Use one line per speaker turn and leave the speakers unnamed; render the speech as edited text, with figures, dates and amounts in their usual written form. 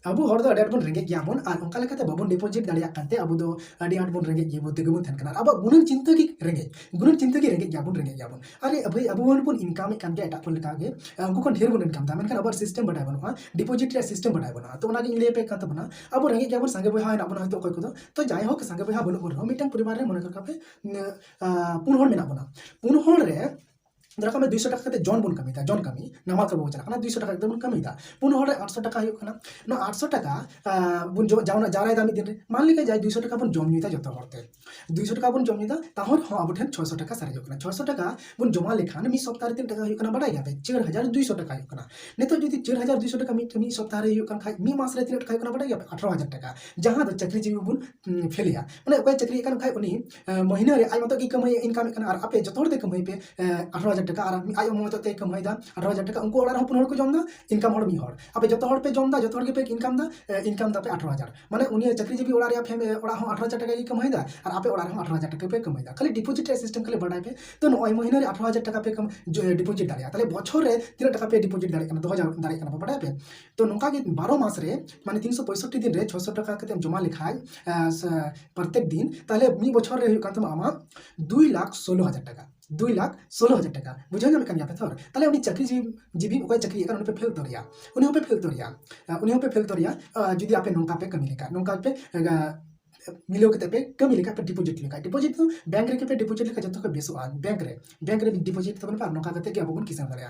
Abu hor do ada pun rengek giabon ar onka lekate babon deposit dareyak kante abu do adi ant pun rengek gibo te gebon than kana aba gunun cinta gi rengek giabon are abu won pun income kan ge eta pun leka ge unku kon dher bon income ta menkan abar system badai banua deposit re system badai banua to ona gi le pe kan tabana abu rengek giabon sange boy ha na bana to koy ko to jai hok sange boy ha bonu bonu mitang poribar re mone kar kape pun hor mena bana pun hor re ধরা আমি 200 টাকা জন বন কামিতা জন কামি নামাল কাবো চালা কানা 200 টাকা বন কামিতা পুন হরে 800 টাকা হইও কানা নো 800 টাকা বন যাওনা যারাই দামি দিন মান লিখে যায় 200 টাকা বন জম নিতা যত হরতে 200 টাকা বন জম নিতা তাহর হ আবঠেন 600 টাকা সারে জকনা 600 টাকা বন জমা লেখান মি সপ্তাহ 3 টাকা হইও কানা বাড়াই যাবে 4200 টাকা হইও কানা নেতো যদি 4200 টাকা মি সপ্তাহ রে হইও কানা খাই মি মাস রে 3 টাকা হইও কানা বাড়াই যাবে 18000 টাকা जहां दो चक्री जीवी बुन फेलिया माने ओय चक्री कान खाय उनी महीना रे आय मत की कमाई इनकम कान आर आपे जतोर दे कमाई पे 18000 टाका आर आय मत ते कमाई दा 18000 टाका उनको ओड़ा हपुन हर को जम दा इनकम हर मी हर आपे जतो हर पे जम दा जतो हर के पे इनकम दा पे 18000 माने उनी चक्री जीवी ओड़ा रे फेम ओड़ा हो 18000 टाका की कमाई दा और आपे ओड़ा रे 18000 टाका पे कमाई दा खाली डिपॉजिट सिस्टम खाली बढ़ाई पे तो ओय महीना रे 18000 टाका पे कम डिपॉजिट दाड़िया ताले बछर रे 3 टाका पे डिपॉजिट दाड़े काना 2000 दाड़े काना बढ़ाई पे तो नोका के 12 मास रे माने 365 दिन रे 600 टाका कते जमा लिखाय प्रत्येक दिन ताहले मी बछर रे हुई कान आमा 2,16,000 टाका 2,16,000 टाका बुझे ना मेकान यापे थर ताहले उनी चक्री जीवी ओकय चक्री एकान पे फेल तोरिया उनी पे फेल तोरिया जुदी आपे नोंका पे कमी लेका नोंका पे मिलो के पे कमी लेका पे डिपॉजिट तो बैंक रे के पे डिपॉजिट लेका जतो के बेसो बैंक रे डिपॉजिट तो पर नोका कते के अबगुन किसान दाड़िया